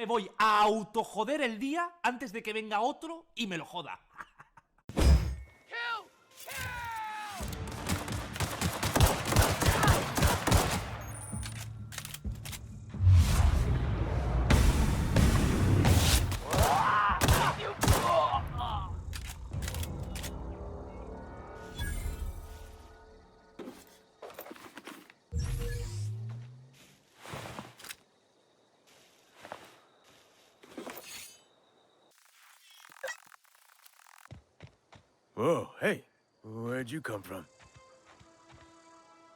Me voy a autojoder el día antes de que venga otro y me lo joda. Whoa, hey, where'd you come from?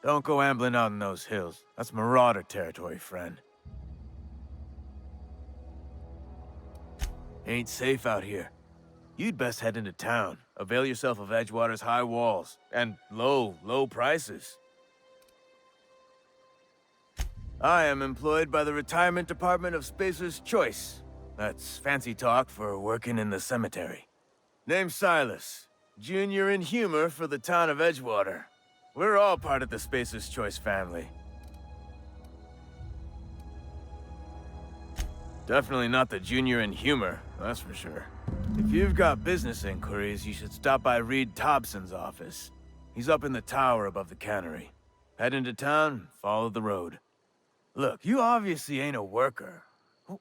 Don't go ambling out in those hills. That's marauder territory, friend. Ain't safe out here. You'd best head into town. Avail yourself of Edgewater's high walls. And low prices. I am employed by the Retirement Department of Spacer's Choice. That's fancy talk for working in the cemetery. Name's Silas. Junior in humor for the town of Edgewater. We're all part of the Spacer's Choice family. Definitely not the junior in humor, that's for sure. If you've got business inquiries, you should stop by Reed Thompson's office. He's up in the tower above the cannery. Head into town, follow the road. Look, you obviously ain't a worker.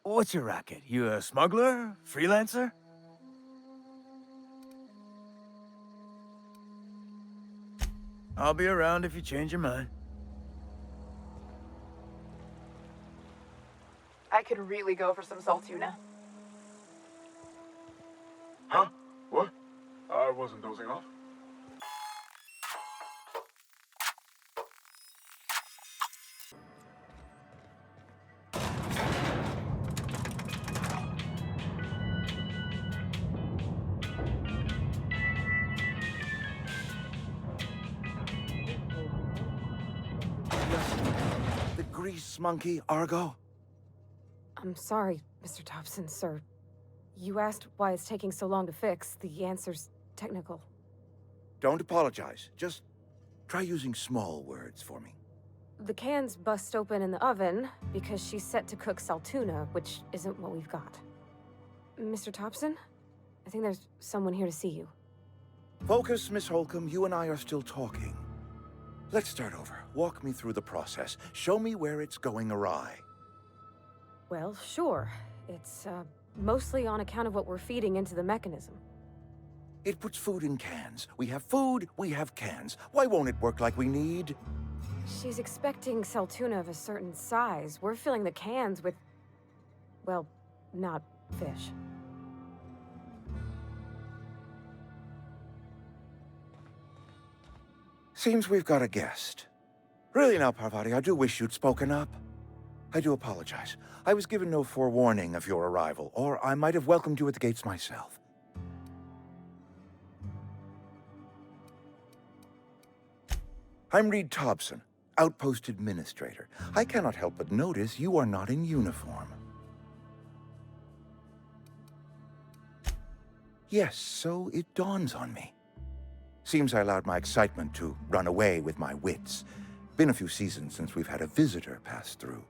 What's your racket? You a smuggler? Freelancer? I'll be around if you change your mind. I could really go for some salt tuna. Huh? What? I wasn't dozing off. The grease monkey, Argo? I'm sorry, Mr. Thompson, sir. You asked why it's taking so long to fix. The answer's technical. Don't apologize. Just try using small words for me. The can's bust open in the oven because she's set to cook saltuna, which isn't what we've got. Mr. Thompson? I think there's someone here to see you. Focus, Miss Holcomb. You and I are still talking. Let's start over. Walk me through the process. Show me where it's going awry. Well, sure. It's, mostly on account of what we're feeding into the mechanism. It puts food in cans. We have food, we have cans. Why won't it work like we need? She's expecting saltuna of a certain size. We're filling the cans with, well, not fish. Seems we've got a guest. Really now, Parvati, I do wish you'd spoken up. I do apologize. I was given no forewarning of your arrival, or I might have welcomed you at the gates myself. I'm Reed Thompson, Outpost Administrator. I cannot help but notice you are not in uniform. Yes, so it dawns on me. Seems I allowed my excitement to run away with my wits. Been a few seasons since we've had a visitor pass through.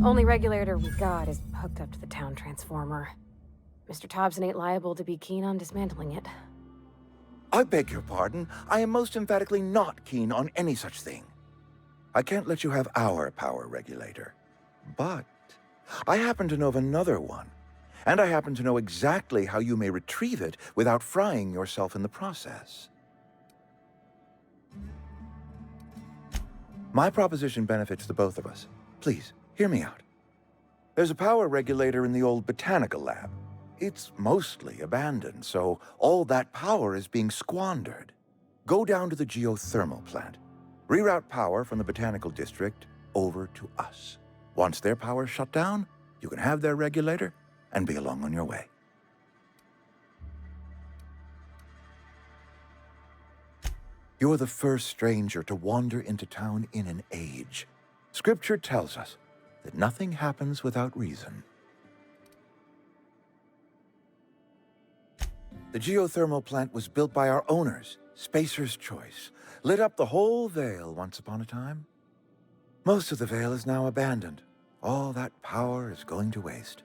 Only regulator we got is hooked up to the town transformer. Mr. Thompson ain't liable to be keen on dismantling it. I beg your pardon. I am most emphatically not keen on any such thing. I can't let you have our power regulator. But I happen to know of another one. And I happen to know exactly how you may retrieve it without frying yourself in the process. My proposition benefits the both of us. Please, hear me out. There's a power regulator in the old botanical lab. It's mostly abandoned, so all that power is being squandered. Go down to the geothermal plant. Reroute power from the botanical district over to us. Once their power's shut down, you can have their regulator and be along on your way. You're the first stranger to wander into town in an age. Scripture tells us that nothing happens without reason. The geothermal plant was built by our owners, Spacer's Choice. Lit up the whole Vale once upon a time. Most of the Vale is now abandoned. All that power is going to waste.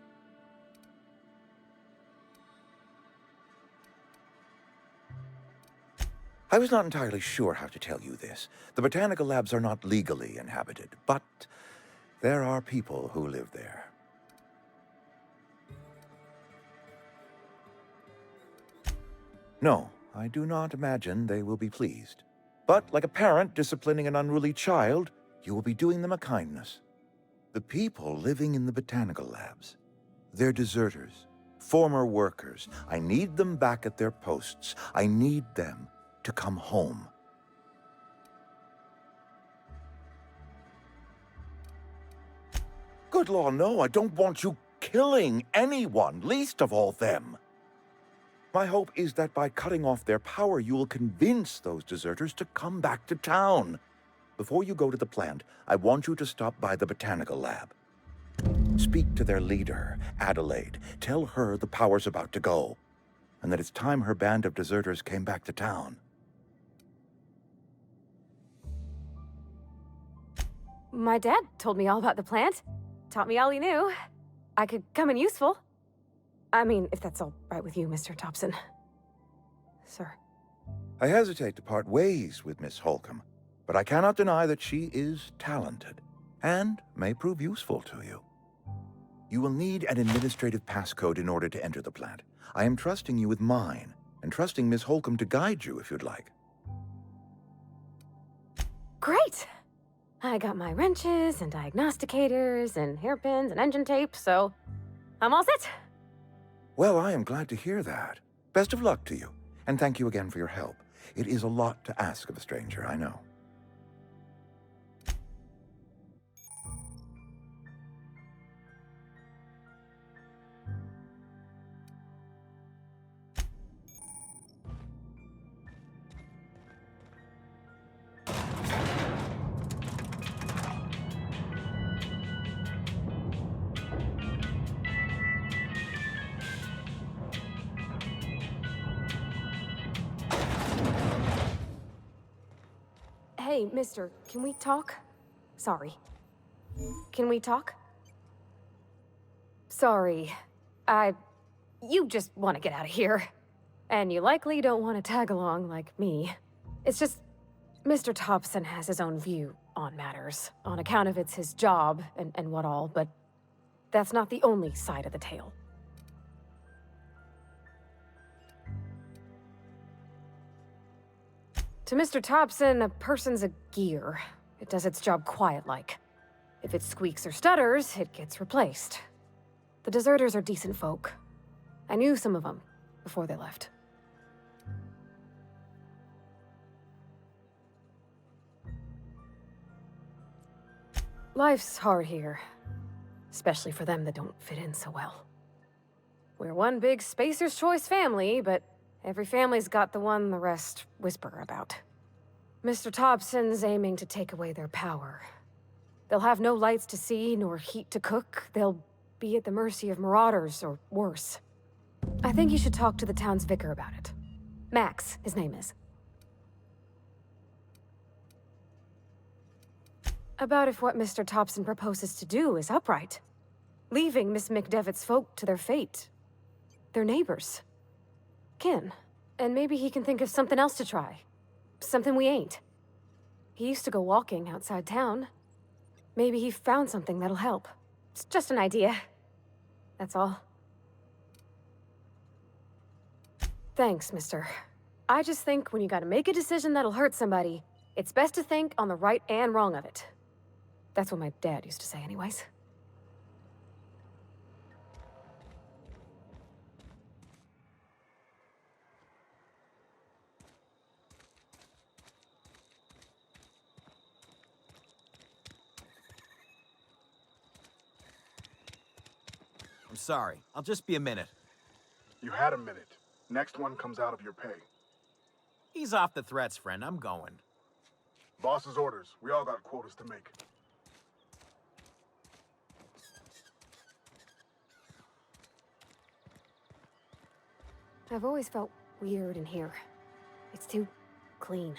I was not entirely sure how to tell you this. The botanical labs are not legally inhabited, but there are people who live there. No, I do not imagine they will be pleased. But like a parent disciplining an unruly child, you will be doing them a kindness. The people living in the botanical labs, they're deserters, former workers. I need them back at their posts. I need them to come home. Good law, no, I don't want you killing anyone, least of all them. My hope is that by cutting off their power, you will convince those deserters to come back to town. Before you go to the plant, I want you to stop by the botanical lab. Speak to their leader, Adelaide. Tell her the power's about to go, and that it's time her band of deserters came back to town. My dad told me all about the plant. Taught me all he knew. I could come in useful. I mean, if that's all right with you, Mr. Thompson. Sir. I hesitate to part ways with Miss Holcomb, but I cannot deny that she is talented and may prove useful to you. You will need an administrative passcode in order to enter the plant. I am trusting you with mine, and trusting Miss Holcomb to guide you if you'd like. Great! I got my wrenches and diagnosticators and hairpins and engine tape, so I'm all set. Well, I am glad to hear that. Best of luck to you, and thank you again for your help. It is a lot to ask of a stranger, I know. Hey, mister, can we talk? Sorry. Can we talk? Sorry. You just want to get out of here. And you likely don't want to tag along like me. It's just, Mr. Thompson has his own view on matters, on account of it's his job and what all, but that's not the only side of the tale. To Mr. Thompson, a person's a gear. It does its job quiet-like. If it squeaks or stutters, it gets replaced. The deserters are decent folk. I knew some of them before they left. Life's hard here, especially for them that don't fit in so well. We're one big Spacer's Choice family, but every family's got the one the rest whisper about. Mr. Thompson's aiming to take away their power. They'll have no lights to see, nor heat to cook. They'll be at the mercy of marauders, or worse. I think you should talk to the town's vicar about it. Max, his name is. About if what Mr. Thompson proposes to do is upright. Leaving Miss McDevitt's folk to their fate. Their neighbors. Kin. And maybe he can think of something else to try. Something we ain't. He used to go walking outside town. Maybe he found something that'll help. It's just an idea. That's all. Thanks, mister. I just think when you gotta make a decision that'll hurt somebody, it's best to think on the right and wrong of it. That's what my dad used to say anyways. I'm sorry. I'll just be a minute. You had a minute. Next one comes out of your pay. Ease off the threats, friend. I'm going. Boss's orders. We all got quotas to make. I've always felt weird in here. It's too clean.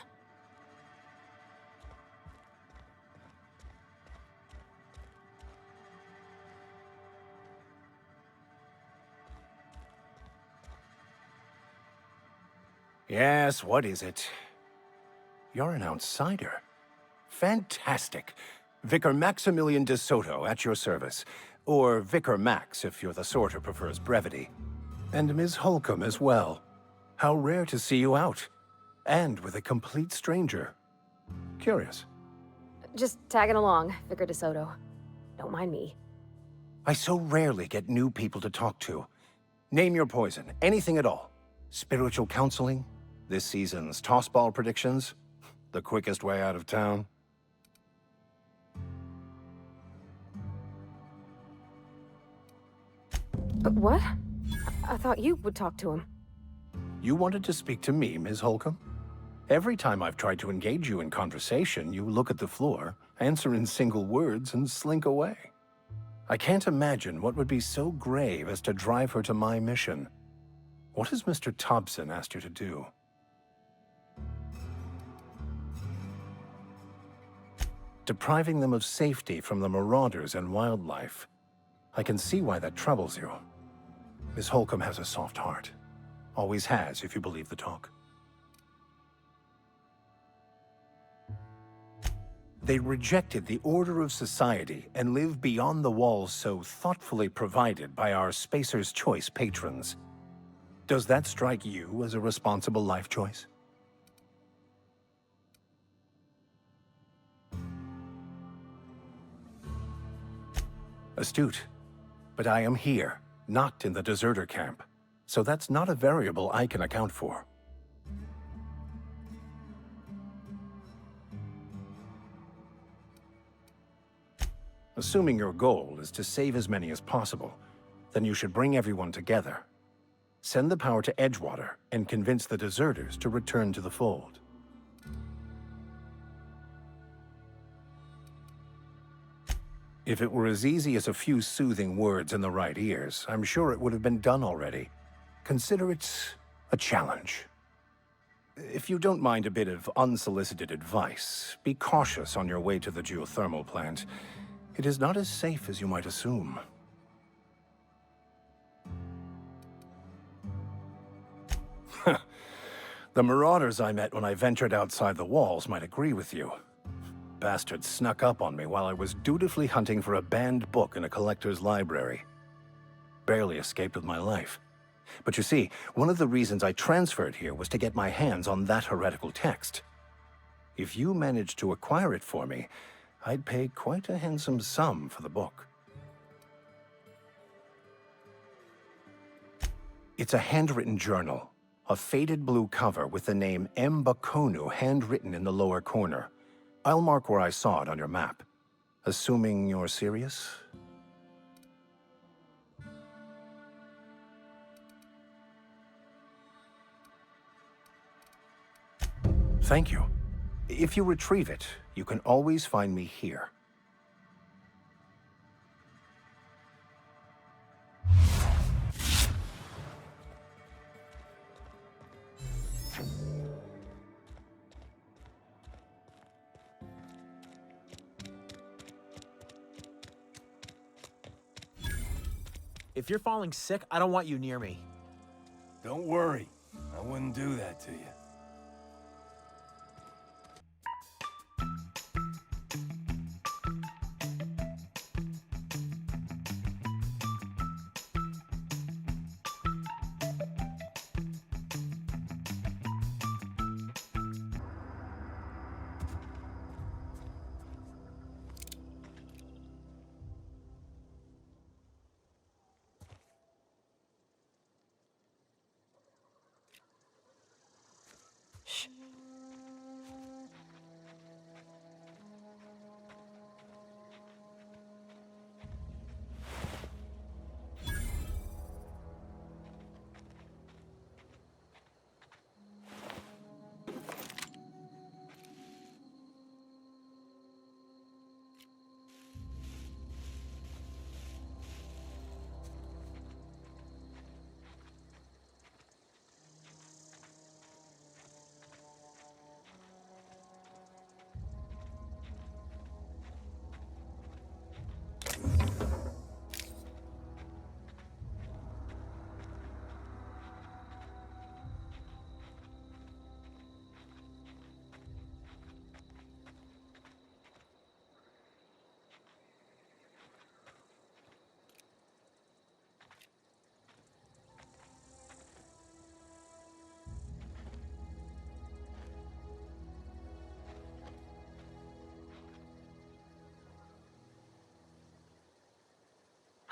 Yes, what is it? You're an outsider. Fantastic. Vicar Maximilian de Soto at your service. Or Vicar Max if you're the sort who prefers brevity. And Ms. Holcomb as well. How rare to see you out. And with a complete stranger. Curious. Just tagging along, Vicar DeSoto. Don't mind me. I so rarely get new people to talk to. Name your poison, anything at all. Spiritual counseling? This season's tossball predictions? The quickest way out of town? What? I thought you would talk to him. You wanted to speak to me, Ms. Holcomb? Every time I've tried to engage you in conversation, you look at the floor, answer in single words, and slink away. I can't imagine what would be so grave as to drive her to my mission. What has Mr. Thompson asked you to do? Depriving them of safety from the marauders and wildlife. I can see why that troubles you. Miss Holcomb has a soft heart. Always has, if you believe the talk. They rejected the order of society and live beyond the walls so thoughtfully provided by our Spacer's Choice patrons. Does that strike you as a responsible life choice? Astute. But I am here, not in the deserter camp. So that's not a variable I can account for. Assuming your goal is to save as many as possible, then you should bring everyone together. Send the power to Edgewater and convince the deserters to return to the fold. If it were as easy as a few soothing words in the right ears, I'm sure it would have been done already. Consider it a challenge. If you don't mind a bit of unsolicited advice, be cautious on your way to the geothermal plant. It is not as safe as you might assume. The marauders I met when I ventured outside the walls might agree with you. Bastards snuck up on me while I was dutifully hunting for a banned book in a collector's library. Barely escaped with my life. But you see, one of the reasons I transferred here was to get my hands on that heretical text. If you managed to acquire it for me, I'd pay quite a handsome sum for the book. It's a handwritten journal, a faded blue cover with the name M. Bakonu handwritten in the lower corner. I'll mark where I saw it on your map. Assuming you're serious? Thank you. If you retrieve it, you can always find me here. If you're falling sick, I don't want you near me. Don't worry. I wouldn't do that to you. Shh.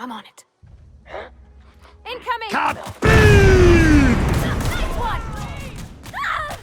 I'm on it. Incoming! God! Nice one! Ah!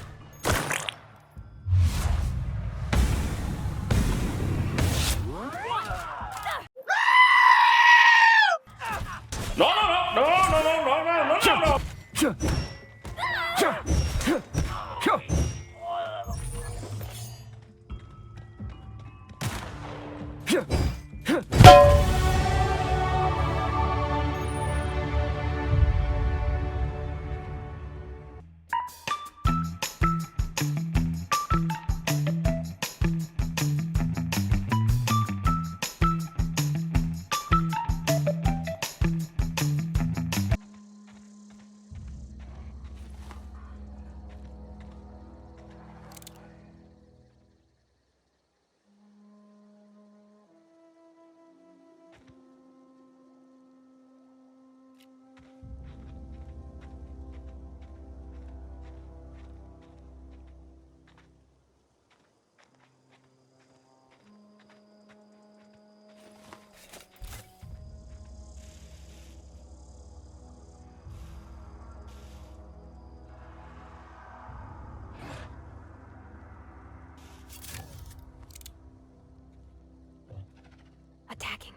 Attacking.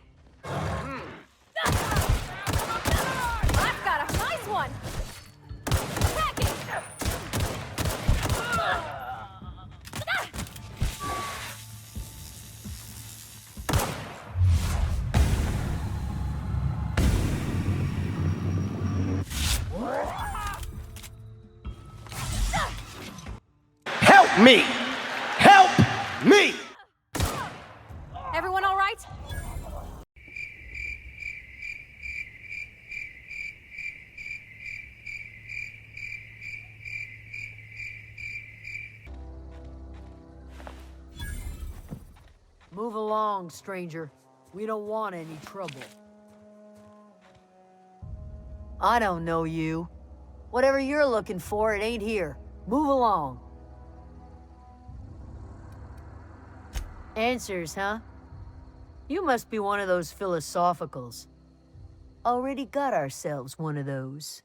I've got a nice one! Attacking! Help me! Help me! Everyone all right? Move along, stranger. We don't want any trouble. I don't know you. Whatever you're looking for, it ain't here. Move along. Answers, huh? You must be one of those philosophicals. Already got ourselves one of those.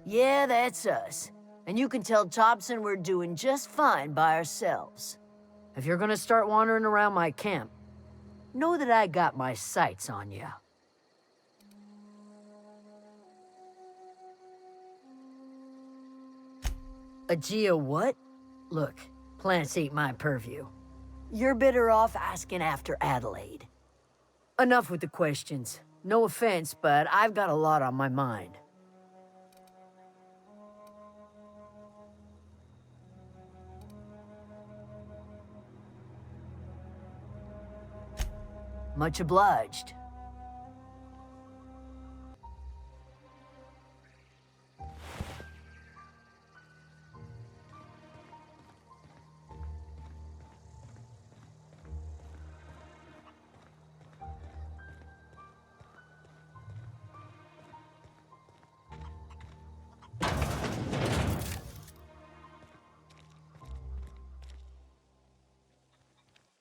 Yeah, that's us. And you can tell Thompson we're doing just fine by ourselves. If you're gonna start wandering around my camp, know that I got my sights on you. Aegea what? Look, plants ain't my purview. You're better off asking after Adelaide. Enough with the questions. No offense, but I've got a lot on my mind. Much obliged.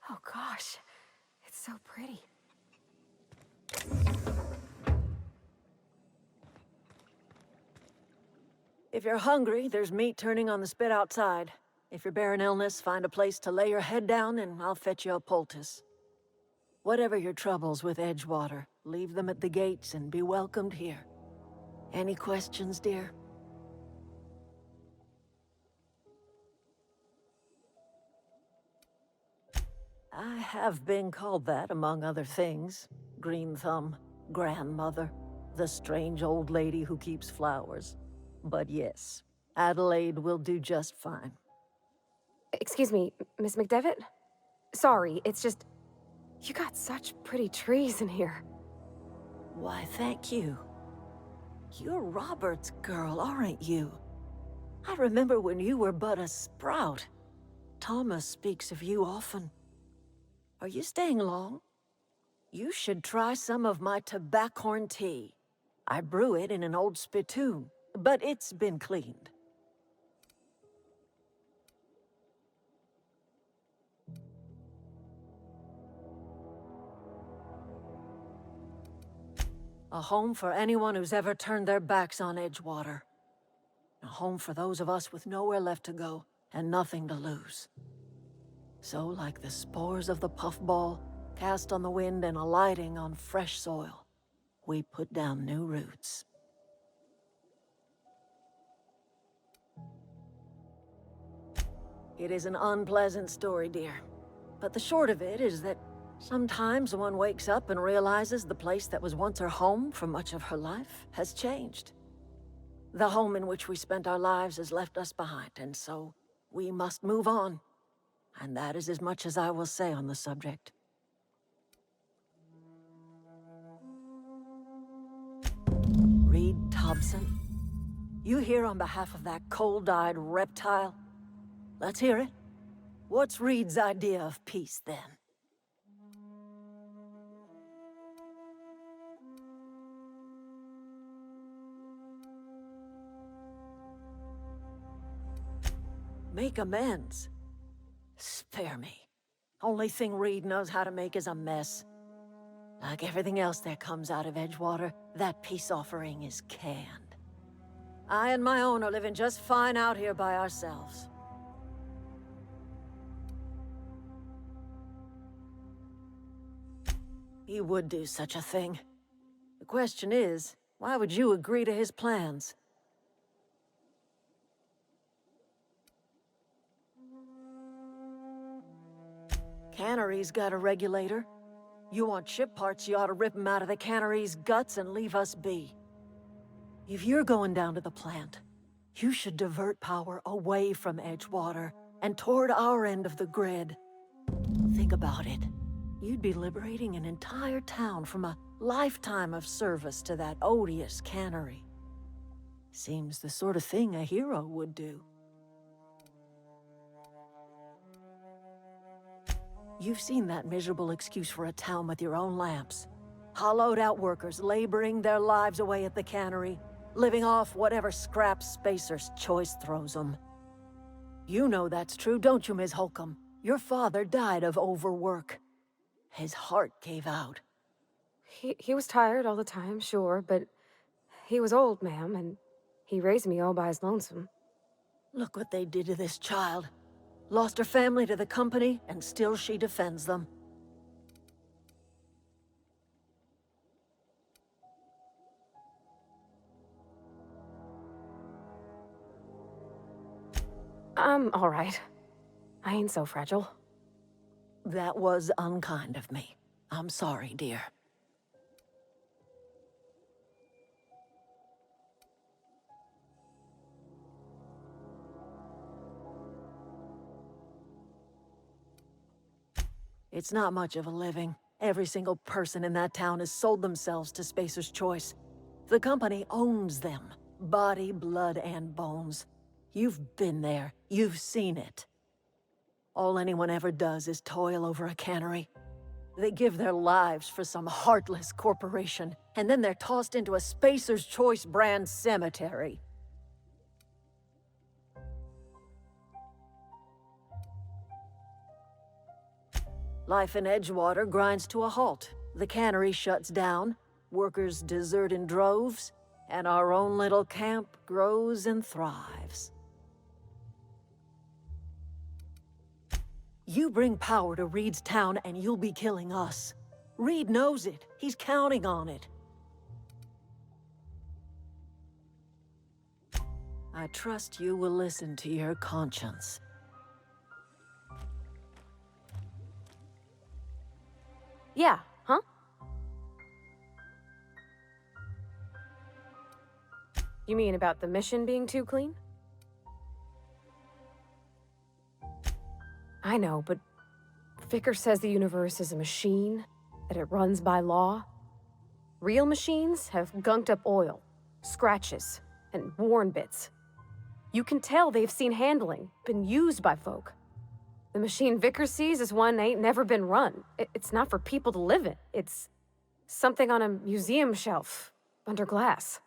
Oh gosh, it's so pretty. If you're hungry, there's meat turning on the spit outside. If you're bearing illness, find a place to lay your head down and I'll fetch you a poultice. Whatever your troubles with Edgewater, leave them at the gates and be welcomed here. Any questions, dear? I have been called that, among other things. Green Thumb, grandmother, the strange old lady who keeps flowers. But yes, Adelaide will do just fine. Excuse me, Miss McDevitt? Sorry, it's just... You got such pretty trees in here. Why, thank you. You're Robert's girl, aren't you? I remember when you were but a sprout. Thomas speaks of you often. Are you staying long? You should try some of my tobaccorn tea. I brew it in an old spittoon, but it's been cleaned. A home for anyone who's ever turned their backs on Edgewater. A home for those of us with nowhere left to go and nothing to lose. So, like the spores of the puffball, cast on the wind and alighting on fresh soil, we put down new roots. It is an unpleasant story, dear. But the short of it is that sometimes one wakes up and realizes the place that was once her home for much of her life has changed. The home in which we spent our lives has left us behind, and so we must move on. And that is as much as I will say on the subject. Reed Thompson? You here on behalf of that cold-eyed reptile? Let's hear it. What's Reed's idea of peace, then? Make amends. Spare me. Only thing Reed knows how to make is a mess. Like everything else that comes out of Edgewater, that peace offering is canned. I and my own are living just fine out here by ourselves. He would do such a thing. The question is, why would you agree to his plans? Cannery's got a regulator. You want ship parts, you ought to rip them out of the cannery's guts and leave us be. If you're going down to the plant, you should divert power away from Edgewater and toward our end of the grid. Think about it. You'd be liberating an entire town from a lifetime of service to that odious cannery. Seems the sort of thing a hero would do. You've seen that miserable excuse for a town with your own lamps. Hollowed out workers laboring their lives away at the cannery, living off whatever scrap Spacer's choice throws them. You know that's true, don't you, Ms. Holcomb? Your father died of overwork. His heart gave out. He was tired all the time, sure, but he was old, ma'am, and he raised me all by his lonesome. Look what they did to this child. Lost her family to the company, and still she defends them. I'm all right. I ain't so fragile. That was unkind of me. I'm sorry, dear. It's not much of a living. Every single person in that town has sold themselves to Spacer's Choice. The company owns them. Body, blood, and bones. You've been there. You've seen it. All anyone ever does is toil over a cannery. They give their lives for some heartless corporation, and then they're tossed into a Spacer's Choice brand cemetery. Life in Edgewater grinds to a halt. The cannery shuts down, workers desert in droves, and our own little camp grows and thrives. You bring power to Reed's town and you'll be killing us. Reed knows it. He's counting on it. I trust you will listen to your conscience. Yeah, huh? You mean about the mission being too clean? I know, but Vicker says the universe is a machine, that it runs by law. Real machines have gunked up oil, scratches, and worn bits. You can tell they've seen handling, been used by folk. The machine Vicker sees is one ain't never been run. It's not for people to live in. It's something on a museum shelf, under glass.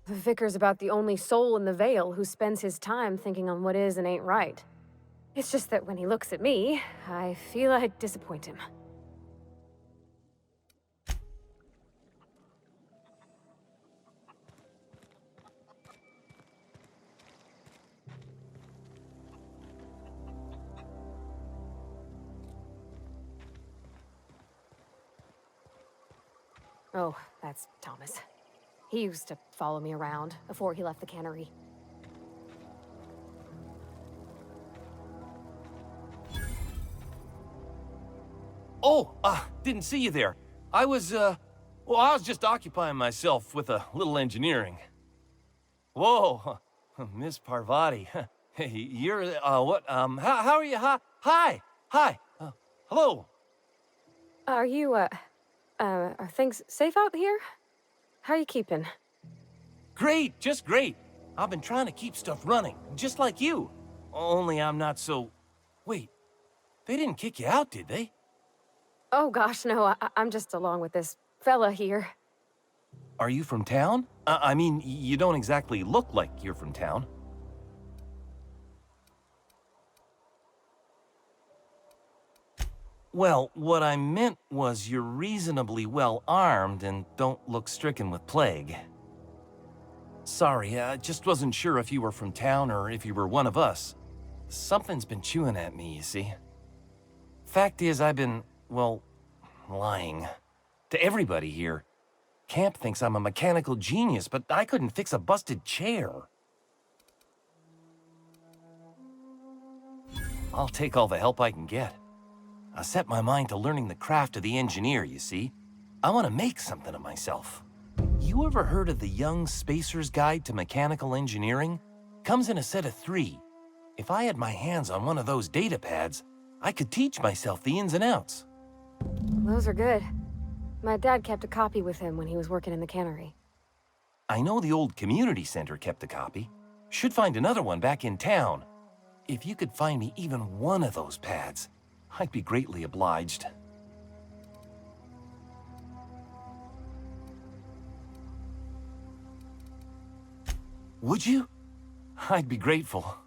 The vicar's about the only soul in the Vale who spends his time thinking on what is and ain't right. It's just that when he looks at me, I feel I'd disappoint him. Oh, that's Thomas. He used to follow me around before he left the cannery. Oh, didn't see you there. I was just occupying myself with a little engineering. Whoa, Miss Parvati. Hey, you're, what, how are you? Hi, hello. Are you, are things safe out here? How are you keeping? Great, just great. I've been trying to keep stuff running, just like you. Only I'm not so... Wait, they didn't kick you out, did they? Oh gosh, no, I'm just along with this fella here. Are you from town? I mean, you don't exactly look like you're from town. Well, what I meant was you're reasonably well armed and don't look stricken with plague. Sorry, I just wasn't sure if you were from town or if you were one of us. Something's been chewing at me, you see. Fact is, I've been, well, lying. To everybody here. Camp thinks I'm a mechanical genius, but I couldn't fix a busted chair. I'll take all the help I can get. I set my mind to learning the craft of the engineer, you see. I want to make something of myself. You ever heard of the Young Spacer's Guide to Mechanical Engineering? Comes in a set of 3. If I had my hands on one of those data pads, I could teach myself the ins and outs. Those are good. My dad kept a copy with him when he was working in the cannery. I know the old community center kept a copy. Should find another one back in town. If you could find me even one of those pads, I'd be greatly obliged. Would you? I'd be grateful.